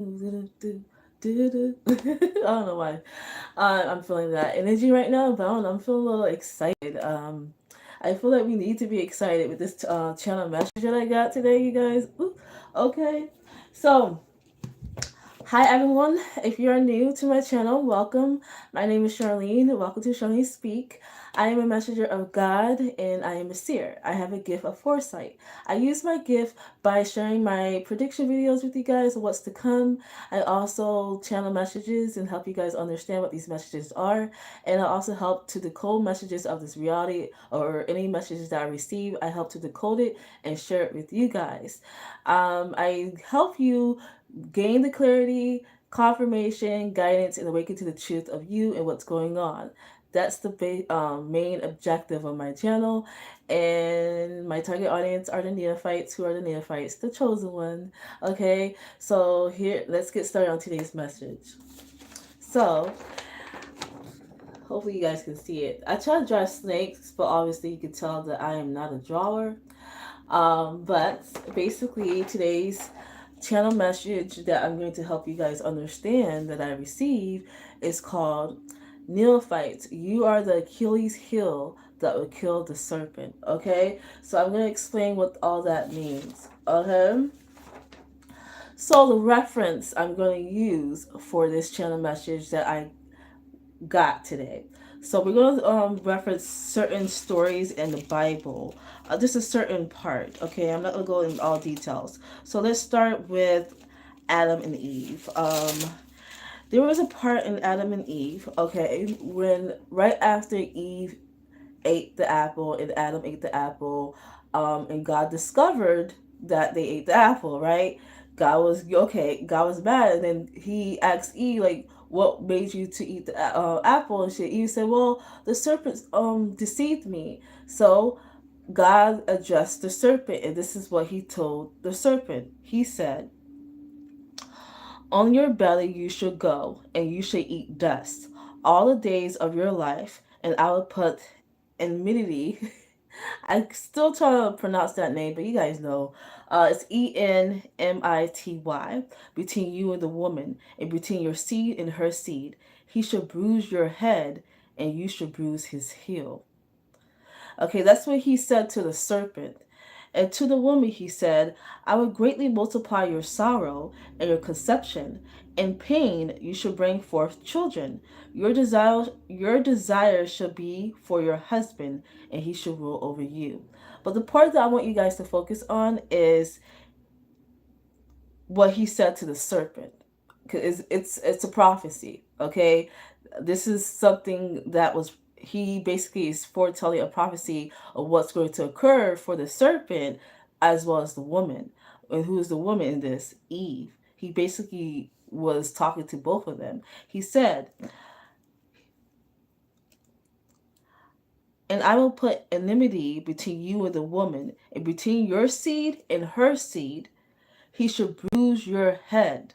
I don't know why. I'm feeling that energy right now, but I don't know, I'm feeling a little excited. I feel like we need to be excited with this channel message that I got today, you guys. Ooh, okay. So, hi everyone. If you are new to my channel, welcome. My name is Charlene. Welcome to Charlene Speak. I am a messenger of God and I am a seer. I have a gift of foresight. I use my gift by sharing my prediction videos with you guys of what's to come. I also channel messages and help you guys understand what these messages are. And I also help to decode messages of this reality or any messages that I receive. I help to decode it and share it with you guys. I help you gain the clarity, confirmation, guidance, and awaken to the truth of you and what's going on. That's the main objective of my channel. And my target audience are the Neophytes. Who are the Neophytes? The chosen one. Okay, so here, let's get started on today's message. So, hopefully you guys can see it. I try to draw snakes, but obviously you can tell that I am not a drawer. But basically, today's channel message that I'm going to help you guys understand that I received is called Neophytes. You are the Achilles heel that will kill the serpent. Okay, so I'm going to explain what all that means. Okay, so the reference I'm going to use for this channel message that I got today. So we're going to reference certain stories in the Bible. Just a certain part. Okay, I'm not going to go in all details. So let's start with Adam and Eve. There was a part in Adam and Eve. Okay, when right after Eve ate the apple and Adam ate the apple, and God discovered that they ate the apple. Right? God was okay. God was mad, and then He asked Eve like, "What made you to eat the apple?" And shit. Eve said, "Well, the serpent deceived me." So God addressed the serpent, and this is what He told the serpent. He said, "On your belly you shall go, and you shall eat dust all the days of your life, and I will put enmity." I still try to pronounce that name, but you guys know. It's Enmity between you and the woman, and between your seed and her seed. He shall bruise your head, and you shall bruise his heel. Okay, that's what he said to the serpent. And to the woman he said, I will greatly multiply your sorrow and your conception. In pain you shall bring forth children. Your desire shall be for your husband, and he shall rule over you. But the part that I want you guys to focus on is what he said to the serpent. Because it's a prophecy, okay? This is something that was he basically is foretelling a prophecy of what's going to occur for the serpent as well as the woman. And who is the woman in this? Eve. He basically was talking to both of them. He said, and I will put enmity between you and the woman, and between your seed and her seed. He shall bruise your head,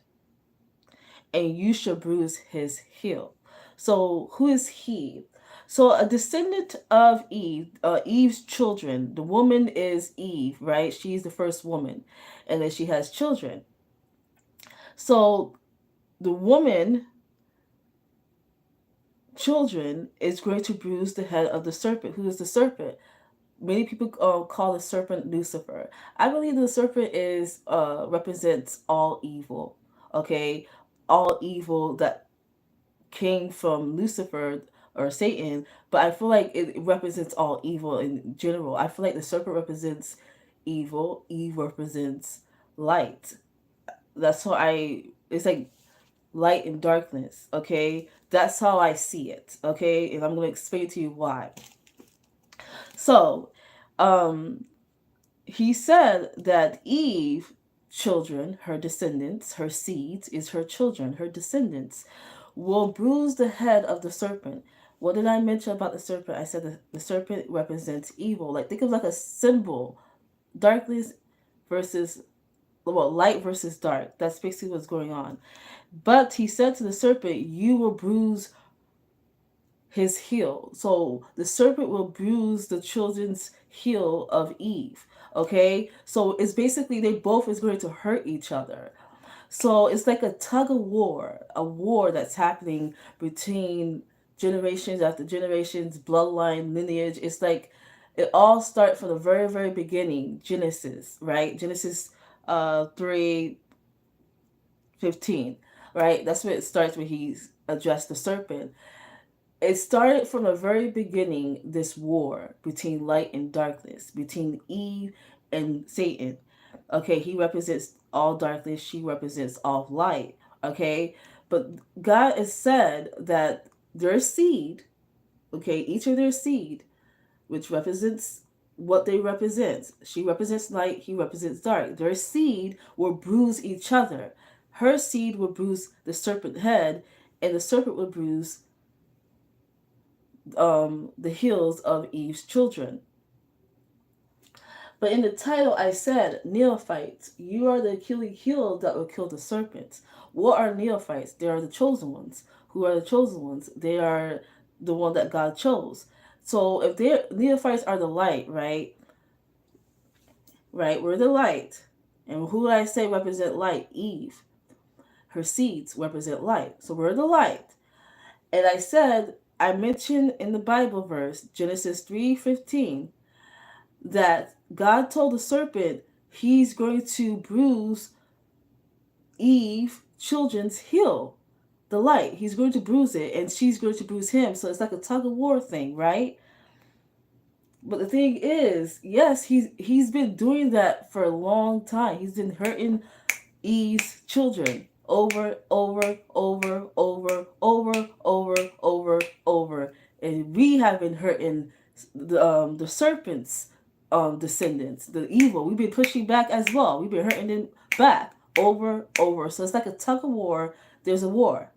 and you shall bruise his heel. So, who is he? So, a descendant of Eve, Eve's children. The woman is Eve, right? She's the first woman, and then she has children. So, the woman children is going to bruise the head of the serpent. Who is the serpent? Many people call the serpent Lucifer. I believe the serpent is represents all evil. Okay, all evil that came from Lucifer or Satan, but I feel like it represents all evil in general. I feel like the serpent represents evil, Eve represents light. That's how it's like light and darkness, okay? That's how I see it, okay? And I'm going to explain to you why. So, um, he said that Eve children, her descendants, her seeds is her children, her descendants will bruise the head of the serpent. What did I mention about the serpent? I said the serpent represents evil. Like think of like a symbol, darkness versus light versus dark. That's basically what's going on. But he said to the serpent, "You will bruise his heel." So the serpent will bruise the children's heel of Eve. Okay, so it's basically they both is going to hurt each other. So it's like a tug of war, a war that's happening between generations after generations, bloodline, lineage. It's like it all starts from the very, very beginning, Genesis, right? Genesis 3:15, right? That's where it starts when he's addressed the serpent. It started from the very beginning, this war between light and darkness, between Eve and Satan. Okay, he represents all darkness, she represents all light. Okay, but God has said that their seed, okay, each of their seed, which represents what they represent. She represents light, he represents dark. Their seed will bruise each other. Her seed will bruise the serpent head, and the serpent will bruise the heels of Eve's children. But in the title, I said, Neophytes, you are the Achilles heel that will kill the serpent. What are Neophytes? They are the chosen ones. Who are the chosen ones? They are the one that God chose. So if they're Neophytes are the light, right? Right, we're the light. And who I say represent light? Eve. Her seeds represent light. So we're the light. And I mentioned in the Bible verse, Genesis 3:15, that God told the serpent he's going to bruise Eve, children's heel, the light. He's going to bruise it, and she's going to bruise him. So it's like a tug of war thing, right? But the thing is, yes, he's been doing that for a long time. He's been hurting Eve's children over, and we have been hurting the serpent's descendants, the evil. We've been pushing back as well. We've been hurting them back over. So it's like a tug of war. There's a war.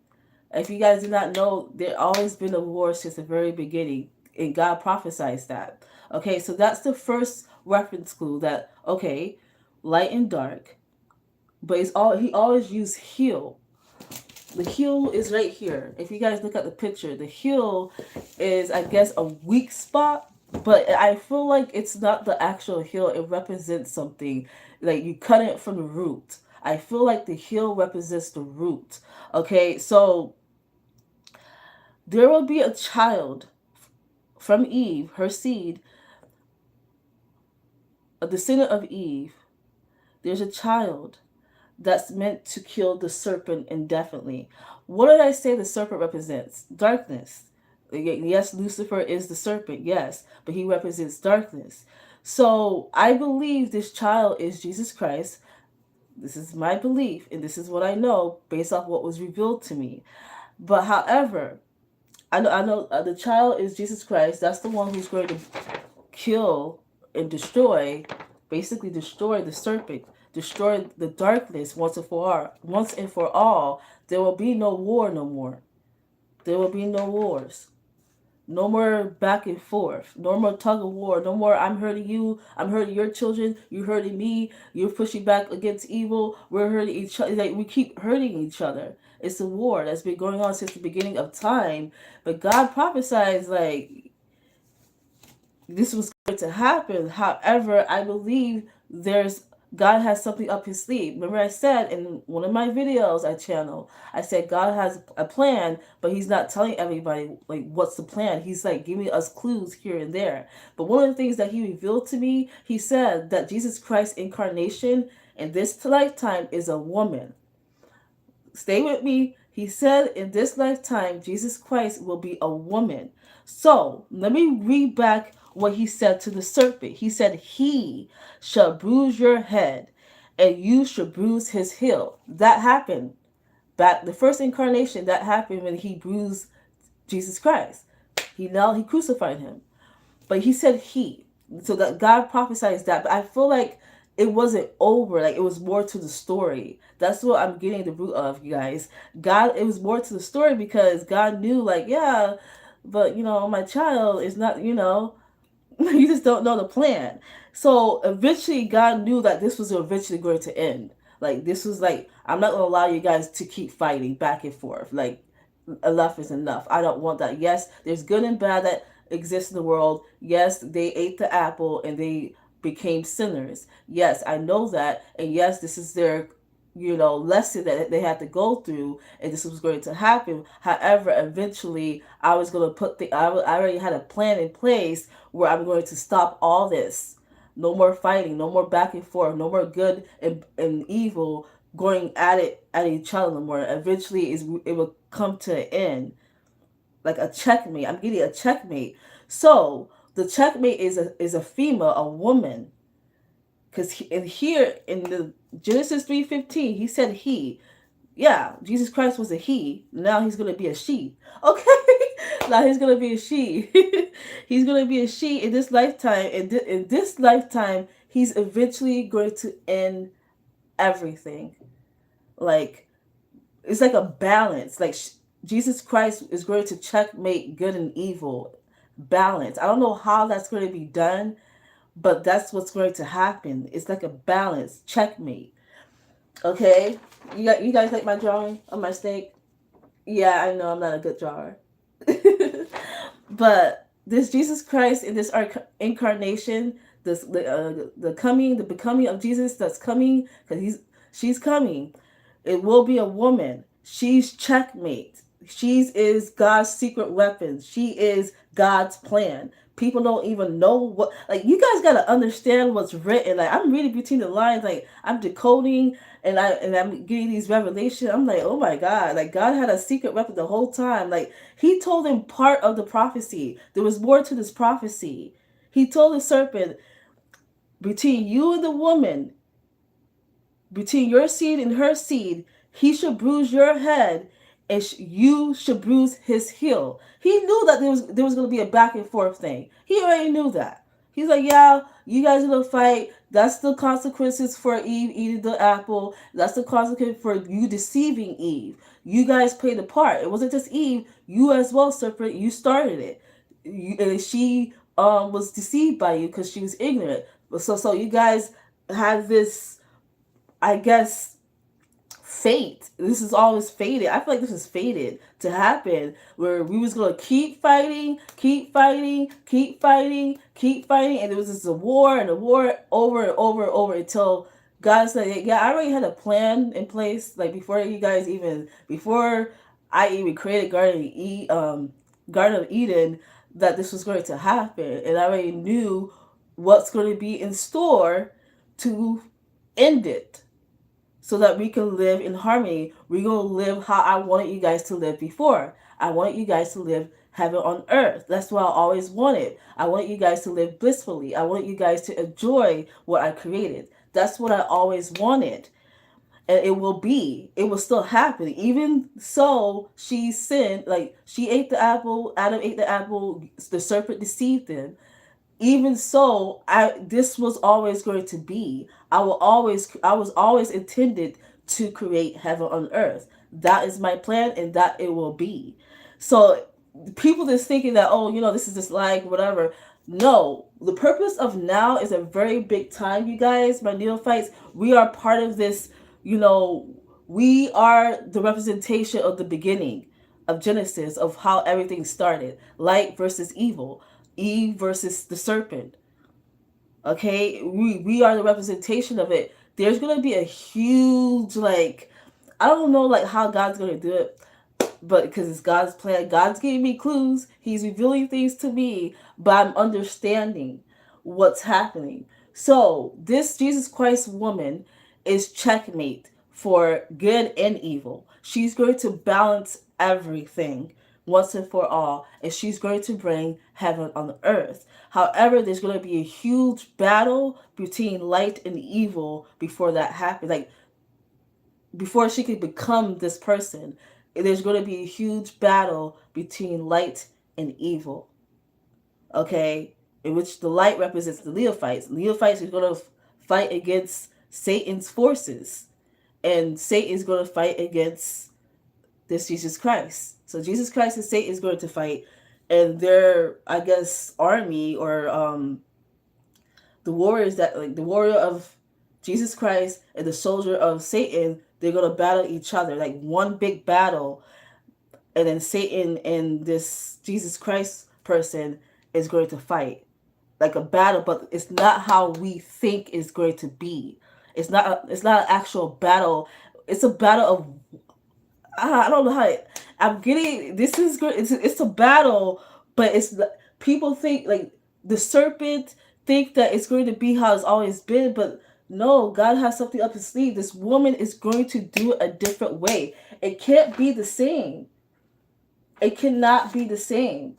If you guys did not know, there's always been a war since the very beginning, and God prophesies that. Okay, so that's the first reference clue that okay, light and dark, but he always used heel. The heel is right here. If you guys look at the picture, the heel is, I guess, a weak spot, but I feel like it's not the actual heel. It represents something, like you cut it from the root. I feel like the heel represents the root. Okay, so there will be a child from Eve, her seed, a descendant of Eve. There's a child that's meant to kill the serpent indefinitely. What did I say the serpent represents? Darkness. Yes, Lucifer is the serpent, yes, but he represents darkness. So I believe this child is Jesus Christ. This is my belief, and this is what I know based off what was revealed to me. But however, I know the child is Jesus Christ. That's the one who's going to kill and destroy, basically destroy the serpent, destroy the darkness once and for all. Once and for all, there will be no war no more. There will be no wars. No more back and forth. No more tug of war. No more I'm hurting you. I'm hurting your children. You're hurting me. You're pushing back against evil. We're hurting each other. Like we keep hurting each other. It's a war that's been going on since the beginning of time. But God prophesies like this was going to happen. However, I believe there's God has something up his sleeve. Remember I said in one of my videos I channel, I said God has a plan, but he's not telling everybody like what's the plan. He's like giving us clues here and there. But one of the things that he revealed to me, he said that Jesus Christ's incarnation in this lifetime is a woman. Stay with me. He said in this lifetime, Jesus Christ will be a woman. So let me read back what he said to the serpent. He said, he shall bruise your head and you shall bruise his heel. That happened. Back the first incarnation, that happened when he bruised Jesus Christ. He crucified him. But he said he. So that God prophesies that. But I feel like it wasn't over. Like it was more to the story. That's what I'm getting the root of, you guys. God, it was more to the story because God knew, like, yeah, but my child is not, you just don't know the plan. So eventually God knew that this was eventually going to end. Like this was like, I'm not gonna allow you guys to keep fighting back and forth. Like enough is enough. I don't want that. Yes, there's good and bad that exists in the world. Yes, they ate the apple and they became sinners. Yes, I know that. And yes, this is their lesson that they had to go through, and this was going to happen. However, eventually, I was going to I already had a plan in place where I'm going to stop all this. No more fighting, no more back and forth, no more good and evil going at each other no more. Eventually, it will come to an end, like a checkmate. I'm getting a checkmate. So the checkmate is a female, a woman, because in here in the Genesis 3:15, he said he. Yeah, Jesus Christ was a he. Now he's gonna be a she. Okay, now he's gonna be a she. He's gonna be a she in this lifetime. In this lifetime, he's eventually going to end everything. Like it's like a balance. Like Jesus Christ is going to checkmate good and evil. Balance. I don't know how that's going to be done, but that's what's going to happen. It's like a balance, checkmate. Okay, you guys like my drawing of my snake? Yeah, I know I'm not a good drawer, but this Jesus Christ in this incarnation, this the becoming of Jesus that's coming, because she's coming. It will be a woman. She's checkmate. She is God's secret weapon. She is God's plan. People don't even know what, like, you guys gotta understand what's written. Like, I'm reading between the lines, like I'm decoding and I'm getting these revelations. I'm like, oh my God, like God had a secret weapon the whole time. Like he told him part of the prophecy. There was more to this prophecy. He told the serpent, between you and the woman, between your seed and her seed, he shall bruise your head, and you should bruise his heel. He knew that there was going to be a back and forth thing. He already knew that. He's like, yeah, you guys are going to fight. That's the consequences for Eve eating the apple. That's the consequence for you deceiving Eve. You guys played a part. It wasn't just Eve. You as well, serpent. You started it. And she was deceived by you because she was ignorant. So you guys had this, I guess, fate. This is always fated. I feel like this is fated to happen, where we was gonna keep fighting, keep fighting, keep fighting, keep fighting, and it was just a war and a war over and over and over until God said, "Yeah, I already had a plan in place. Like before I even created Garden of Eden, that this was going to happen, and I already knew what's going to be in store to end it." So that we can live in harmony. We're going to live how I wanted you guys to live before. I wanted you guys to live heaven on earth. That's what I always wanted. I wanted you guys to live blissfully. I wanted you guys to enjoy what I created. That's what I always wanted. And it will be. It will still happen. Even so, she sinned. Like, she ate the apple. Adam ate the apple. The serpent deceived him. Even so, this was always going to be. I was always intended to create heaven on earth. That is my plan, and that it will be. So people just thinking that, oh, this is just like whatever. No, the purpose of now is a very big time, you guys, my neophytes. We are part of this. We are the representation of the beginning of Genesis, of how everything started. Light versus evil, Eve versus the serpent. Okay, we are the representation of it. There's gonna be a huge, like, I don't know, like, how God's gonna do it, but because it's God's plan. God's giving me clues. He's revealing things to me, but I'm understanding what's happening. So this Jesus Christ woman is checkmate for good and evil. She's going to balance everything once and for all, and she's going to bring heaven on earth. However, there's going to be a huge battle between light and evil before that happens. Like, before she could become this person, there's going to be a huge battle between light and evil. Okay? In which the light represents the Neophytes. Neophytes are going to fight against Satan's forces. And Satan is going to fight against this Jesus Christ. So Jesus Christ and Satan is going to fight. And their, I guess, army, or the warriors that, like, the warrior of Jesus Christ and the soldier of Satan, they're going to battle each other. Like, one big battle. And then Satan and this Jesus Christ person is going to fight. Like a battle, but it's not how we think it's going to be. It's not an actual battle. It's a battle of I don't know how I'm getting this is good. It's a battle, but people think like the serpent think that it's going to be how it's always been, but no, God has something up his sleeve. This woman is going to do it a different way. It can't be the same. It cannot be the same.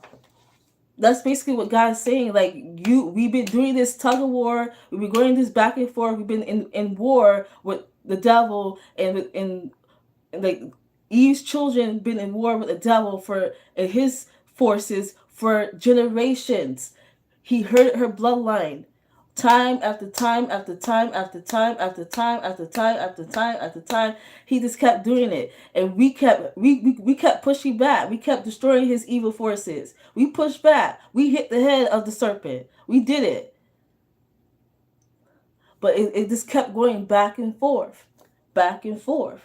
That's basically what God's saying. Like we've been doing this tug of war. We've been going this back and forth. We've been in war with the devil and like Eve's children been in war with the devil for and his forces for generations. He hurt her bloodline time after time after time after time after time after time after time after time. He just kept doing it, and we kept pushing back. We kept destroying his evil forces. We pushed back. We hit the head of the serpent. We did it, but it just kept going back and forth, back and forth.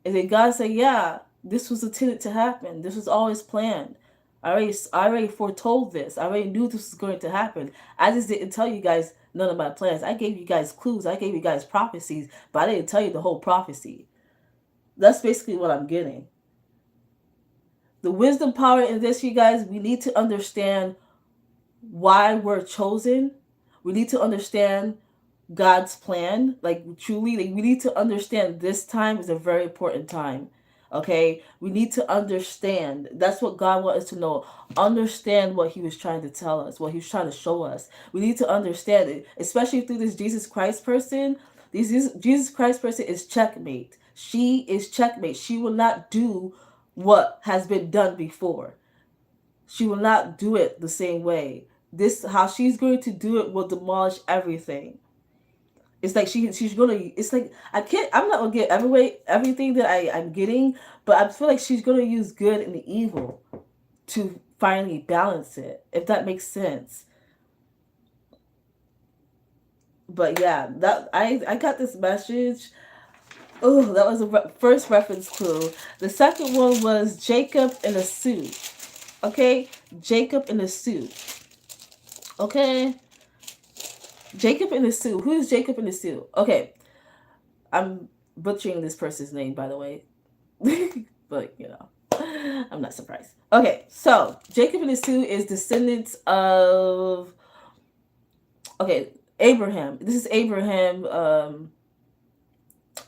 And then God said, yeah, this was intended to happen. This was always planned. I already foretold this. I already knew this was going to happen. I just didn't tell you guys none of my plans. I gave you guys clues. I gave you guys prophecies, but I didn't tell you the whole prophecy. That's basically what I'm getting. The wisdom power in this, you guys, we need to understand why we're chosen. We need to understand God's plan. Like truly, like we need to understand this time is a very important time. Okay, we need to understand. That's what God wants us to know. Understand what He was trying to tell us, what He was trying to show us. We need to understand it, especially through this Jesus Christ person. This Jesus Christ person is checkmate. She is checkmate. She will not do what has been done before. She will not do it the same way. This how she's going to do it will demolish everything. It's like she's gonna. It's like I can't. I'm not gonna get everything that I'm getting, but I feel like she's gonna use good and the evil to finally balance it. If that makes sense. But yeah, that I got this message. Oh, that was a first reference clue. The second one was Jacob in a suit. Okay, Jacob in a suit. Okay, Jacob in the suit. Who is Jacob in the suit? Okay, I'm butchering this person's name, by the way. But, I'm not surprised. Okay, so Jacob in the suit is descendants of, okay, Abraham. This is Abraham,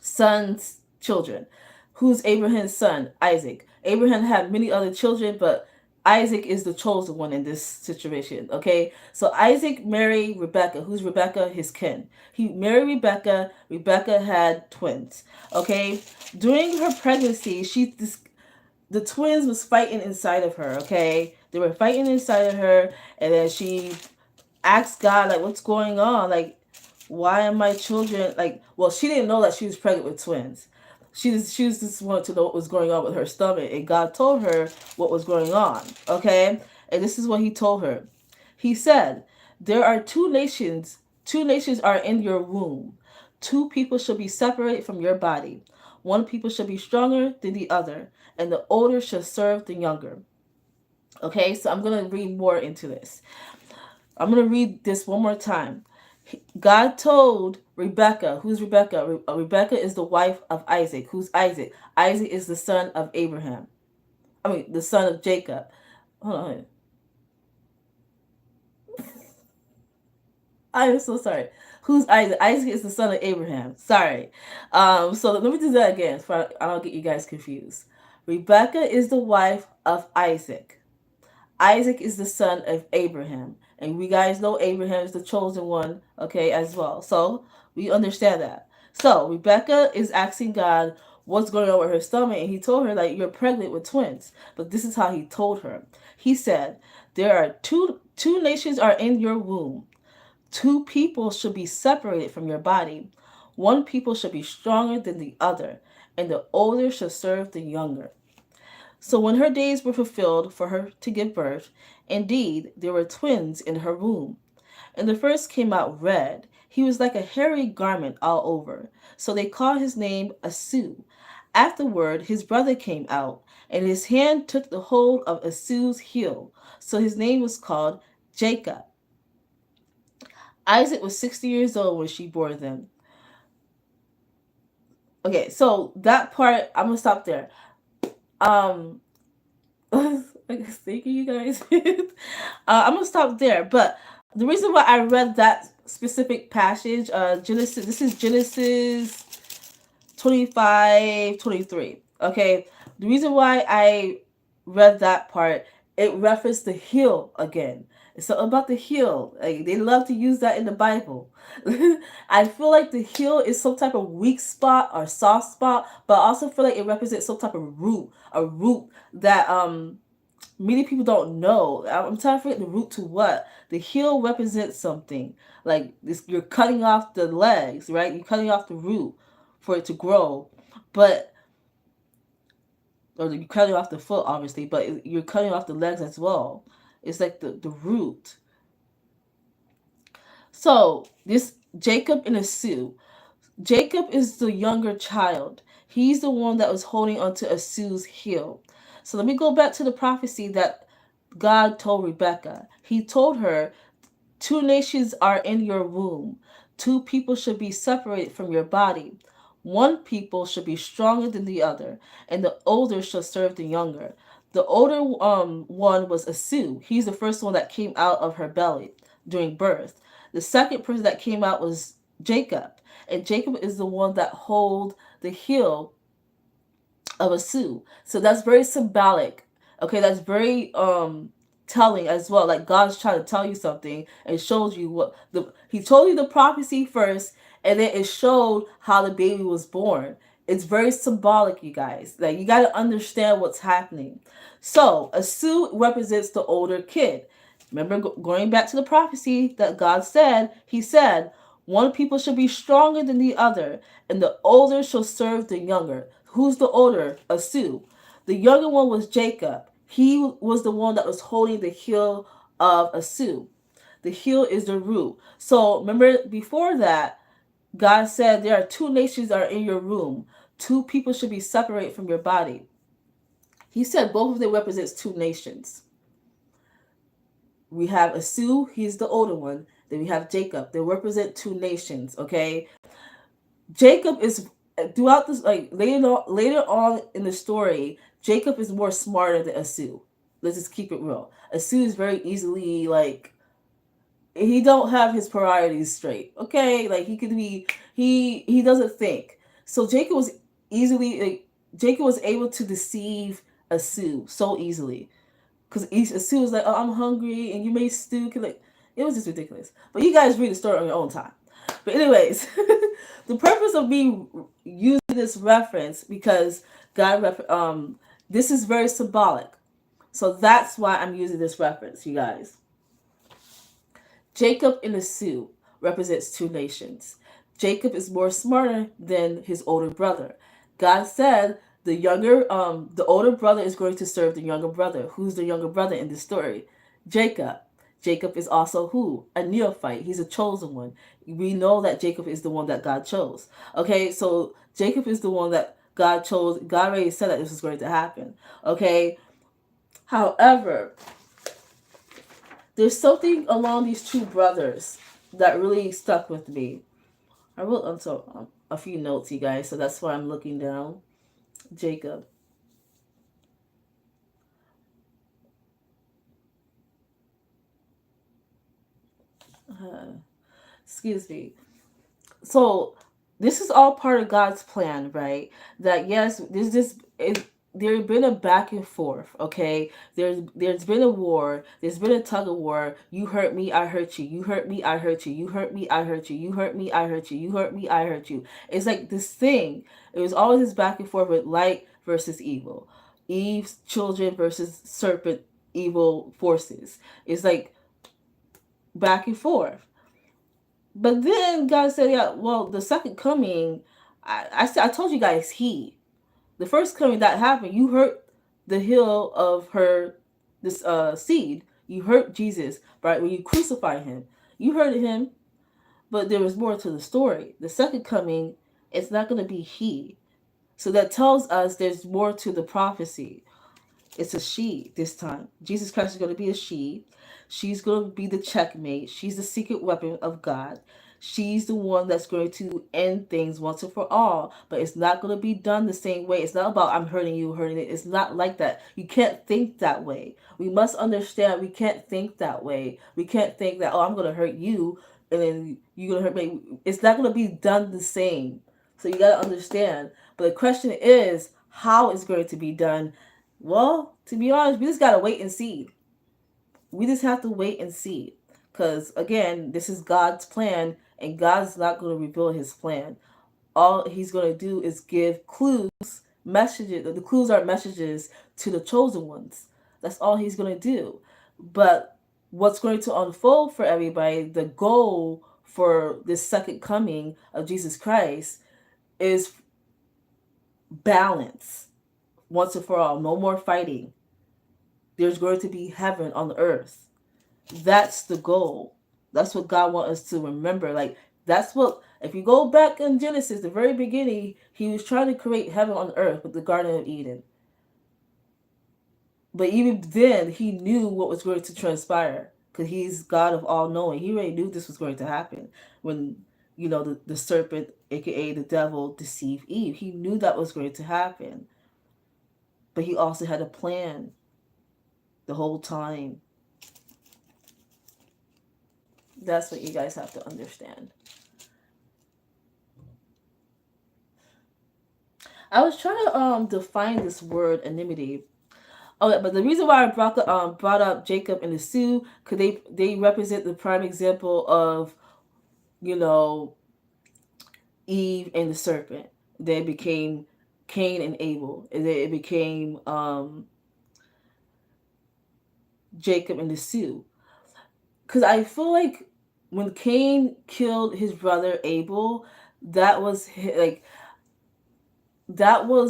son's children. Who's Abraham's son? Isaac. Abraham had many other children, but Isaac is the chosen one in this situation, okay? So Isaac married Rebecca. Who's Rebecca? His kin. He married Rebecca. Rebecca had twins, okay? During her pregnancy, the twins was fighting inside of her, okay? They were fighting inside of her, and then she asked God, like, what's going on? Like, why are my children, like, well, she didn't know that she was pregnant with twins. She was just wanted to know what was going on with her stomach, and God told her what was going on, okay? And this is what He told her. He said, there are two nations are in your womb. Two people shall be separated from your body. One people shall be stronger than the other, and the older shall serve the younger. Okay, so I'm going to read more into this. I'm going to read this one more time. God told Rebecca, who's Rebecca? Rebecca is the wife of Isaac. Who's Isaac? Isaac is the son of Abraham. The son of Jacob. Hold on. I am so sorry. Who's Isaac? Isaac is the son of Abraham. Sorry. So let me do that again so I don't get you guys confused. Rebecca is the wife of Isaac. Isaac is the son of Abraham. And we guys know Abraham is the chosen one, okay, as well. So we understand that. So Rebecca is asking God what's going on with her stomach. And He told her, like, you're pregnant with twins. But this is how He told her. He said, there are two nations are in your womb. Two people should be separated from your body. One people should be stronger than the other, and the older shall serve the younger. So when her days were fulfilled for her to give birth, indeed there were twins in her womb. And the first came out red. He was like a hairy garment all over. So they called his name Asu. Afterward his brother came out, and his hand took the hold of Asu's heel. So his name was called Jacob. Isaac was 60 years old when she bore them. Okay, so that part, I'm gonna stop there. Um, thank you, you guys. I'm gonna stop there. But the reason why I read that specific passage, Genesis, this is Genesis 25:23. Okay, the reason why I read that part, it referenced the heel again. It's about the heel. Like, they love to use that in the Bible. I feel like the heel is some type of weak spot or soft spot, but I also feel like it represents some type of root, a root that many people don't know. I'm trying to forget the root to what. The heel represents something. Like this, you're cutting off the legs, right? You're cutting off the root for it to grow, but or you're cutting off the foot, obviously, but you're cutting off the legs as well. It's like the root. So this Jacob and Esau. Jacob is the younger child. He's the one that was holding onto Esau's heel. So let me go back to the prophecy that God told Rebecca. He told her, two nations are in your womb. Two people should be separated from your body. One people should be stronger than the other, and the older shall serve the younger. The older one was Esau. He's the first one that came out of her belly during birth. The second person that came out was Jacob, and Jacob is the one that hold the heel of Esau. So that's very symbolic. Okay, that's very telling as well. Like, God's trying to tell you something and shows you what the he told you the prophecy first, and then it showed how the baby was born. It's very symbolic, you guys. Like, you got to understand what's happening. So Esau represents the older kid. Remember, going back to the prophecy that God said, he said, one people should be stronger than the other, and the older shall serve the younger. Who's the older? Esau. The younger one was Jacob. He was the one that was holding the heel of Esau. The heel is the root. So remember, before that, God said there are two nations that are in your womb. Two people should be separated from your body. He said both of them represents two nations. We have Esau, he's the older one. Then we have Jacob. They represent two nations, okay? Jacob is throughout this, like, later on in the story, Jacob is more smarter than Esau. Let's just keep it real. Esau is very easily, like, he don't have his priorities straight. Okay, like, he could be he doesn't think. So Jacob was able to deceive Esau so easily, because Esau was like, oh, I'm hungry and you made stew. Like, it was just ridiculous. But you guys read the story on your own time. But anyways, the purpose of me using this reference, because this is very symbolic. So that's why I'm using this reference, you guys. Jacob and Esau represents two nations. Jacob is more smarter than his older brother. God said the older brother is going to serve the younger brother. Who's the younger brother in this story? Jacob. Jacob is also who? A Neophyte. He's a chosen one. We know that Jacob is the one that God chose. Okay, so Jacob is the one that God chose. God already said that this was going to happen. Okay. However, there's something along these two brothers that really stuck with me. I wrote a few notes, you guys, so that's why I'm looking down. Jacob. Excuse me. So this is all part of God's plan, right? That yes, there's been a back and forth, okay? There's been a war, there's been a tug of war. You hurt me, I hurt you. You hurt me, I hurt you. You hurt me, I hurt you. You hurt me, I hurt you. You hurt me, I hurt you. It's like this thing. It was always this back and forth with light versus evil. Eve's children versus serpent evil forces. It's like back and forth. But then God said, yeah, well, the second coming, I told you guys, the first coming that happened, you hurt the heel of this seed. You hurt Jesus, right? When you crucify him, you hurt him, but there was more to the story. The second coming, it's not going to be he. So that tells us there's more to the prophecy. It's a she this time. Jesus Christ is going to be a she. She's going to be the checkmate. She's the secret weapon of God. She's the one that's going to end things once and for all. But it's not going to be done the same way. It's not about I'm hurting you, hurting it. It's not like that. You can't think that way. We must understand we can't think that way. We can't think that, oh, I'm going to hurt you and then you're going to hurt me. It's not going to be done the same. So you got to understand. But the question is, how it's going to be done? Well, to be honest, we just got to wait and see. We just have to wait and see. Because, again, this is God's plan, and God's not going to reveal his plan. All he's going to do is give clues, messages. The clues are messages to the chosen ones. That's all he's going to do. But what's going to unfold for everybody, the goal for this second coming of Jesus Christ is balance once and for all. No more fighting. There's going to be heaven on the earth. That's the goal. That's what God wants us to remember. Like, that's what, if you go back in Genesis, the very beginning, he was trying to create heaven on earth with the Garden of Eden. But even then, he knew what was going to transpire because he's God of all knowing. He already knew this was going to happen when, the serpent, aka the devil, deceived Eve. He knew that was going to happen. But he also had a plan the whole time. That's what you guys have to understand. I was trying to define this word enmity. Oh, but the reason why I brought up Jacob and the Sue, because they represent the prime example of, Eve and the serpent. They became Cain and Abel, and then it became Jacob and the Sue. Because I feel like when Cain killed his brother Abel, that was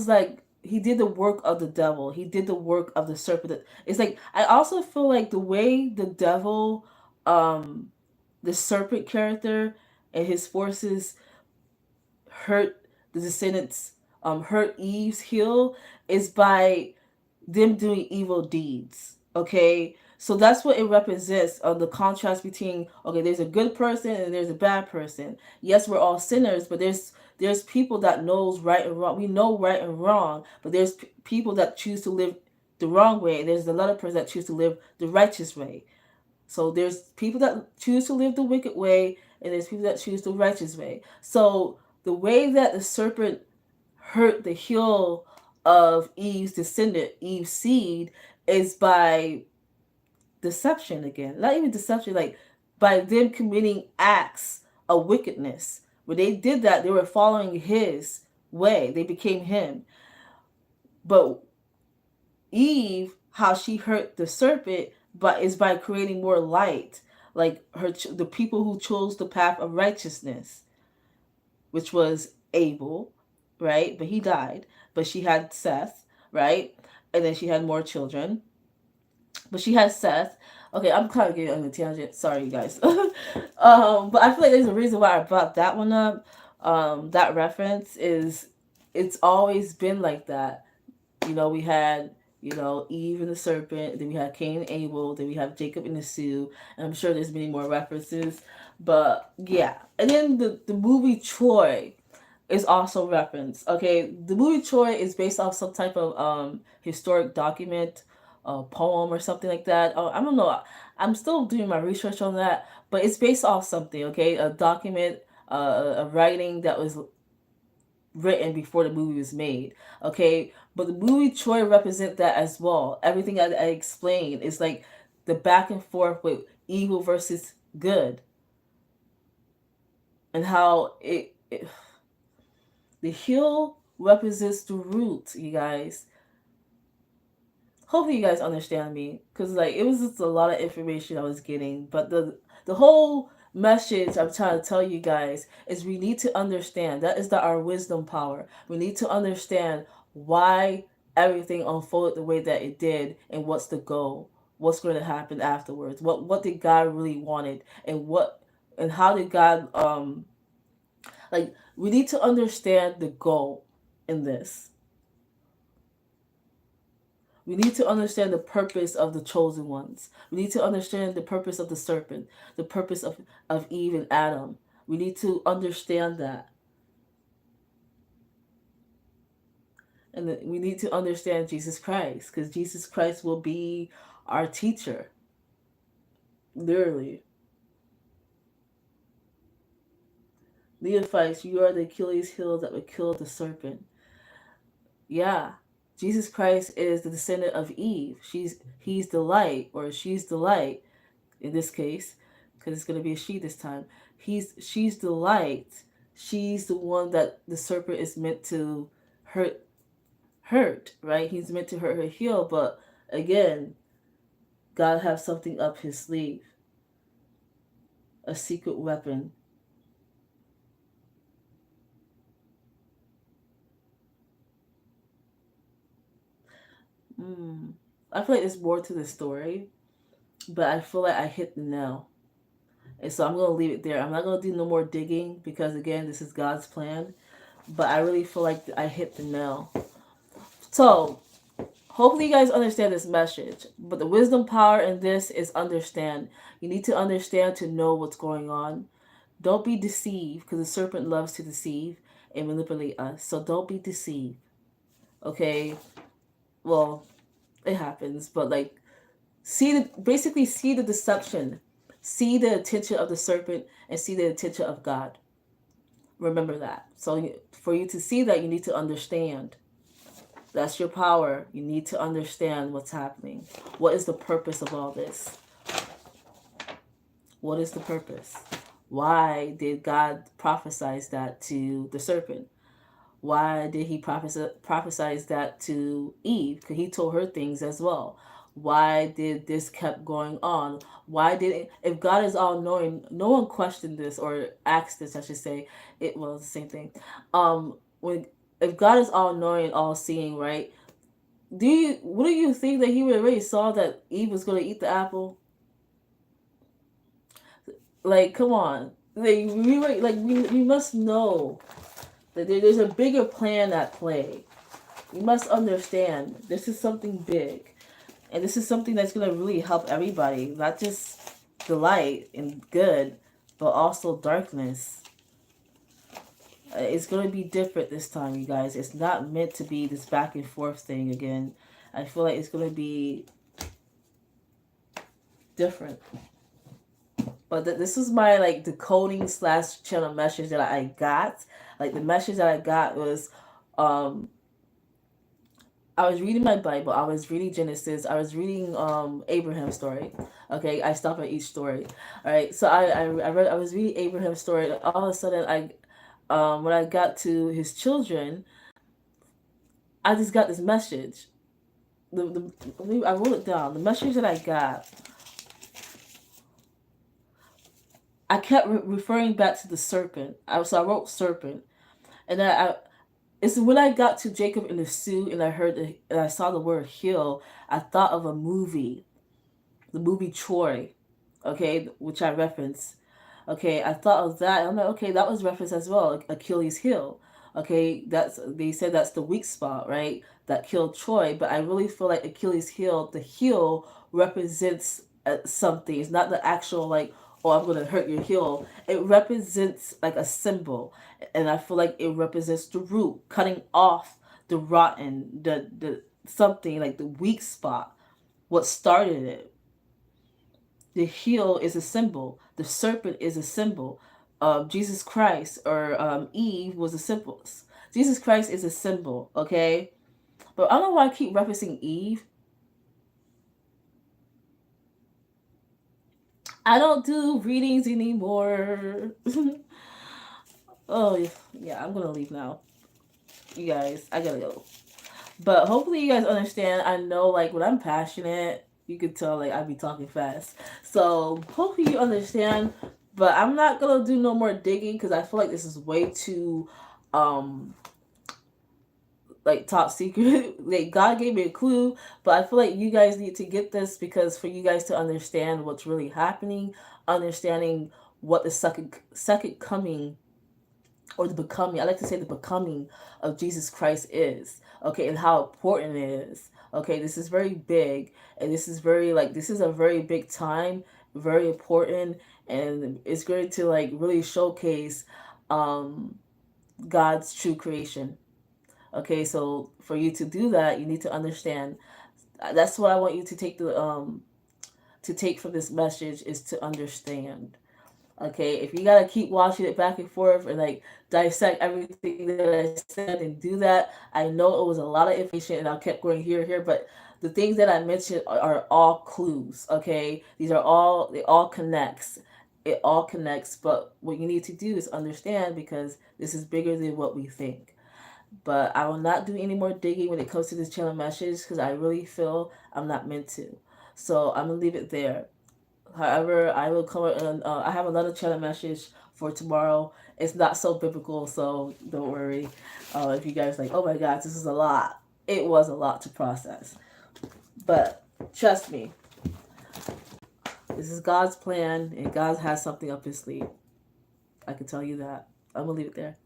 like he did the work of the devil. He did the work of the serpent. It's like I also feel like the way the devil, the serpent character and his forces hurt the descendants, hurt Eve's heel, is by them doing evil deeds. Okay, so that's what it represents, the contrast between, okay, there's a good person and there's a bad person. Yes, we're all sinners, but there's people that knows right and wrong. We know right and wrong, but there's people that choose to live the wrong way, and there's another person that choose to live the righteous way. So there's people that choose to live the wicked way, and there's people that choose the righteous way. So the way that the serpent hurt the heel of Eve's descendant, Eve's seed, is by deception again. Not even deception, like by them committing acts of wickedness. When they did that, they were following his way. They became him. But Eve, how she hurt the serpent, but is by creating more light, like the people who chose the path of righteousness, which was Abel, right? But he died. But she had Seth, right? And then she had more children. But she has Seth. Okay, I'm kind of getting on the tangent. Sorry, you guys. But I feel like there's a reason why I brought that one up. That reference is, it's always been like that. We had, Eve and the serpent, then we had Cain and Abel, then we have Jacob and the Sue, and I'm sure there's many more references. But yeah. And then the movie Troy is also referenced. Okay, the movie Troy is based off some type of historic document, poem or something like that. I don't know. I'm still doing my research on that, but it's based off something. Okay, a document, a writing that was written before the movie was made. Okay, but the movie Troy represent that as well. Everything I explained is like the back and forth with evil versus good, and how the heel represents the root, you guys. Hopefully you guys understand me, because like it was just a lot of information I was getting, but the whole message I'm trying to tell you guys is we need to understand that is our wisdom power. We need to understand why everything unfolded the way that it did, and what's the goal, what's going to happen afterwards, what did God really wanted, and how did God like we need to understand the goal in this. We need to understand the purpose of the chosen ones. We need to understand the purpose of the serpent, the purpose of Eve and Adam. We need to understand that. And we need to understand Jesus Christ, because Jesus Christ will be our teacher. Literally. Neophytes, you are the Achilles heel that would kill the serpent. Yeah. Jesus Christ is the descendant of Eve. He's the light, or she's the light in this case, because it's gonna be a she this time. She's the light. She's the one that the serpent is meant to hurt right? He's meant to hurt her heel, but again, God have something up his sleeve. A secret weapon. Mm. I feel like there's more to the story, but I feel like I hit the nail. And so I'm going to leave it there. I'm not going to do no more digging because, again, this is God's plan. But I really feel like I hit the nail. So, hopefully you guys understand this message. But the wisdom power in this is understand. You need to understand to know what's going on. Don't be deceived, because the serpent loves to deceive and manipulate us. So don't be deceived. Okay? Well, it happens, but like basically see the deception. See the attention of the serpent and see the attention of God. Remember that. So for you to see that, you need to understand. That's your power. You need to understand what's happening. What is the purpose of all this? What is the purpose? Why did God prophesy that to the serpent? Why did he prophesy that to Eve? Because he told her things as well. Why did this kept going on? Why did it, if God is all knowing, no one questioned this or asked this, I should say. It was the same thing. When if God is all knowing, all seeing, right? What do you think that he already saw that Eve was gonna eat the apple? Like, come on. We must know that there's a bigger plan at play. You must understand this is something big. And this is something that's going to really help everybody, not just the light and good, but also darkness. It's going to be different this time, you guys. It's not meant to be this back and forth thing again. I feel like it's going to be different. But this is my like decoding / channel message that I got. Like the message that I got was, I was reading my Bible. I was reading Genesis. I was reading Abraham's story. Okay, I stop at each story. All right, so I was reading Abraham's story. And all of a sudden, when I got to his children, I just got this message. I wrote it down. The message that I got, I kept referring back to the serpent. So I wrote serpent, and it's when I got to Jacob in the suit and and I saw the word hill. I thought of a movie, the movie Troy, okay, which I referenced. Okay, I thought of that. I'm like, okay, that was referenced as well, like Achilles heel. Okay, they said that's the weak spot, right? That killed Troy, but I really feel like Achilles heel, the heel represents something. It's not the actual like, oh, I'm gonna hurt your heel. It represents like a symbol, and I feel like it represents the root, cutting off the rotten, the something like the weak spot, what started it. The heel is a symbol. The serpent is a symbol. Jesus Christ or Eve was a symbol. Jesus Christ is a symbol, okay? But I don't know why I keep referencing Eve. I don't do readings anymore. Oh, yeah, I'm gonna leave now. You guys, I gotta go. But hopefully you guys understand. I know, like, when I'm passionate, you can tell, like, I be talking fast. So hopefully you understand. But I'm not gonna do no more digging because I feel like this is way too, like, top secret. Like, God gave me a clue, but I feel like you guys need to get this because for you guys to understand what's really happening, understanding what the second coming or the becoming, I like to say the becoming of Jesus Christ is, okay, and how important it is. Okay, this is very big, and this is very, like, this is a very big time, very important, and it's great to like really showcase um, God's true creation. Okay, so for you to do that, you need to understand. That's what I want you to take to take from this message is to understand. Okay, if you gotta keep watching it back and forth and like dissect everything that I said and do that, I know it was a lot of information and I kept going here, but the things that I mentioned are all clues. Okay, these are all they all connects. It all connects, but what you need to do is understand because this is bigger than what we think. But I will not do any more digging when it comes to this channel message because I really feel I'm not meant to. So I'm gonna leave it there. However, I will come and I have another channel message for tomorrow. It's not so biblical, so don't worry. If you guys like, oh my gosh, this is a lot. It was a lot to process, but trust me, this is God's plan, and God has something up His sleeve. I can tell you that. I'm gonna leave it there.